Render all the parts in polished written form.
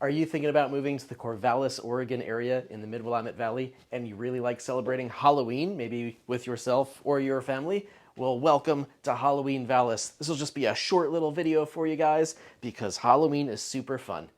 Are you thinking about moving to the Corvallis, Oregon area in the mid-Willamette Valley and you really like celebrating Halloween, maybe with yourself or your family? Well, welcome to Halloween-Vallis. This will just be a short little video for you guys because Halloween is super fun.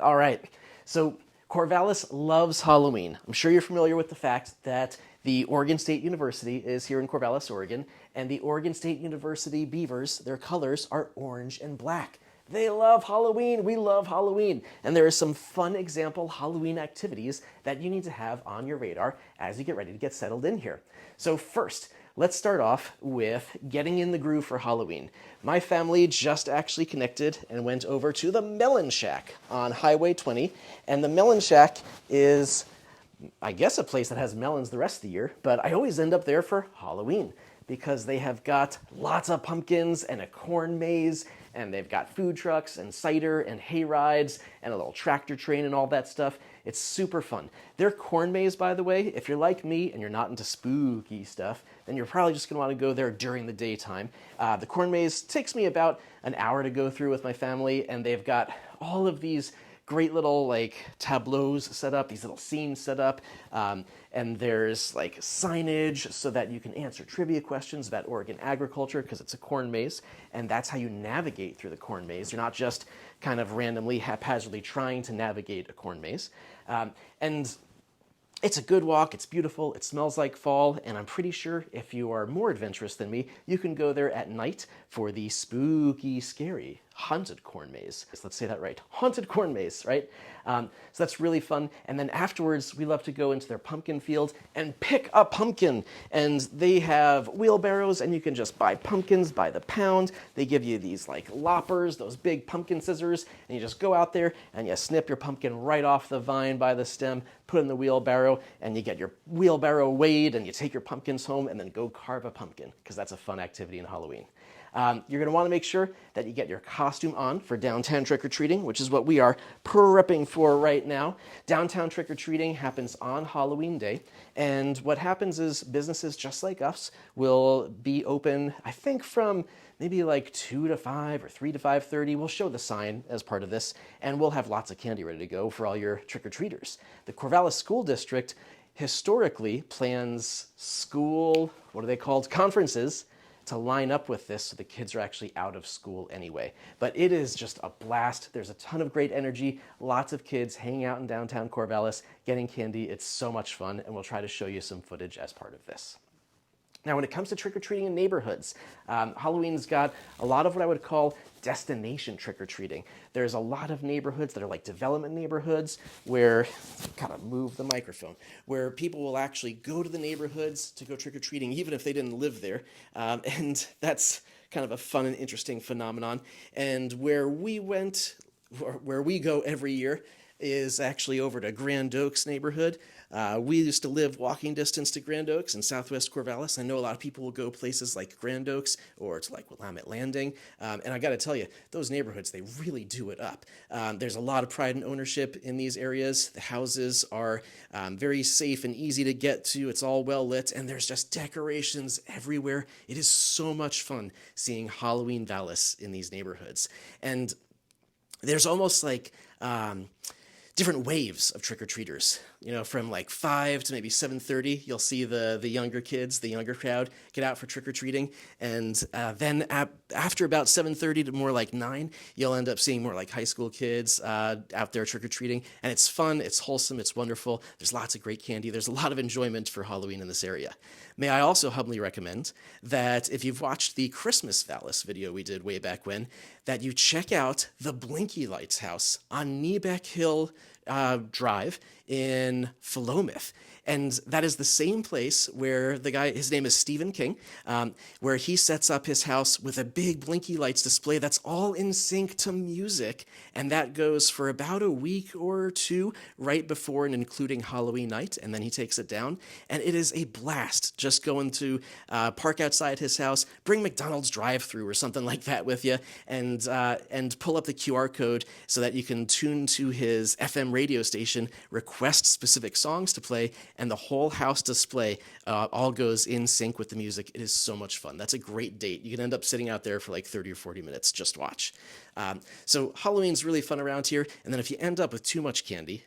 All right, so Corvallis loves Halloween. I'm sure you're familiar with the fact that the Oregon State University is here in Corvallis, Oregon, and the Oregon State University Beavers, their colors are orange and black. They love Halloween. We love Halloween. And there are some fun example Halloween activities that you need to have on your radar as you get ready to get settled in here. So first, let's start off with getting in the groove for Halloween. My family just actually connected and went over to the Melon Shack on Highway 20. And the Melon Shack is, I guess, a place that has melons the rest of the year, but I always end up there for Halloween because they have got lots of pumpkins and a corn maze, and they've got food trucks and cider and hay rides and a little tractor train and all that stuff. It's super fun. Their corn maze, by the way, if you're like me and you're not into spooky stuff, then you're probably just going to want to go there during the daytime. The corn maze takes me about an hour to go through with my family, and they've got all of these great little like tableaus set up, these little scenes set up, and there's like signage so that you can answer trivia questions about Oregon agriculture because it's a corn maze, and that's how you navigate through the corn maze. You're not just kind of randomly, haphazardly trying to navigate a corn maze. And it's a good walk, it's beautiful, it smells like fall, and I'm pretty sure if you are more adventurous than me, you can go there at night for the spooky, scary, haunted corn maze. Let's say that right, haunted corn maze, right? So that's really fun. And then afterwards, we love to go into their pumpkin field and pick a pumpkin. And they have wheelbarrows, and you can just buy pumpkins by the pound. They give you these like loppers, those big pumpkin scissors, and you just go out there and you snip your pumpkin right off the vine by the stem, put it in the wheelbarrow, and you get your wheelbarrow weighed, and you take your pumpkins home and then go carve a pumpkin, because that's a fun activity in Halloween. You're going to want to make sure that you get your costume on for downtown trick-or-treating, which is what we are prepping for right now. Downtown trick-or-treating happens on Halloween Day, and what happens is businesses just like us will be open, I think, from maybe like 2 to 5 or 3 to 5:30. We'll show the sign as part of this, and we'll have lots of candy ready to go for all your trick-or-treaters. The Corvallis School District historically plans school, what are they called, conferences, to line up with this so the kids are actually out of school anyway. But it is just a blast. There's a ton of great energy, lots of kids hanging out in downtown Corvallis, getting candy. It's so much fun, and we'll try to show you some footage as part of this. Now, when it comes to trick-or-treating in neighborhoods, Halloween's got a lot of what I would call destination trick-or-treating. There's a lot of neighborhoods that are like development neighborhoods where, gotta move the microphone, where people will actually go to the neighborhoods to go trick-or-treating even if they didn't live there. And that's kind of a fun and interesting phenomenon. And where we go every year is actually over to Grand Oaks neighborhood. We used to live walking distance to Grand Oaks in southwest Corvallis. I know a lot of people will go places like Grand Oaks or to like Willamette Landing. And I gotta tell you, those neighborhoods, they really do it up. There's a lot of pride and ownership in these areas. The houses are very safe and easy to get to. It's all well lit, and there's just decorations everywhere. It is so much fun seeing Halloween-Vallis in these neighborhoods. And there's almost like different waves of trick-or-treaters. You know, from like 5 to maybe 7:30, you'll see the younger kids, the younger crowd, get out for trick-or-treating. And then after about 7:30 to more like 9, you'll end up seeing more like high school kids out there trick-or-treating. And it's fun, it's wholesome, it's wonderful. There's lots of great candy. There's a lot of enjoyment for Halloween in this area. May I also humbly recommend that if you've watched the Christmas-Vallis video we did way back when, that you check out the Blinky Lights house on Kneebeck Hill Drive in Philomath. And that is the same place where the guy, his name is Stephen King, where he sets up his house with a big blinky lights display that's all in sync to music. And that goes for about a week or two right before and including Halloween night. And then he takes it down. And it is a blast just going to park outside his house, bring McDonald's drive-thru or something like that with you, and pull up the QR code so that you can tune to his FM AM radio station, request specific songs to play, and the whole house display all goes in sync with the music. It is so much fun. That's a great date. You can end up sitting out there for like 30 or 40 minutes. Just watch. So Halloween's really fun around here. And then if you end up with too much candy,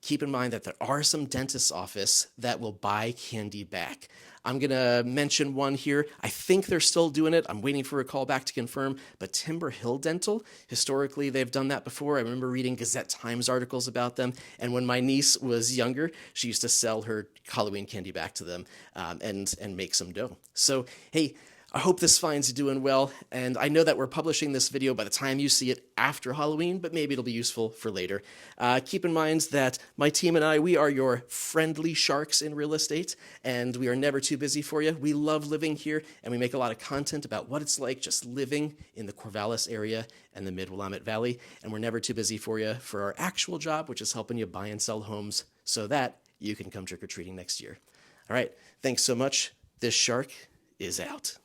keep in mind that there are some dentist's office that will buy candy back. I'm going to mention one here. I think they're still doing it. I'm waiting for a call back to confirm. But Timber Hill Dental, historically, they've done that before. I remember reading Gazette Times articles about them. And when my niece was younger, she used to sell her Halloween candy back to them and make some dough. So, hey, I hope this finds you doing well, and I know that we're publishing this video by the time you see it after Halloween, but maybe it'll be useful for later. Keep in mind that my team and I, we are your friendly sharks in real estate, and we are never too busy for you. We love living here, and we make a lot of content about what it's like just living in the Corvallis area and the mid-Willamette Valley, and we're never too busy for you for our actual job, which is helping you buy and sell homes so that you can come trick-or-treating next year. All right, thanks so much. This shark is out.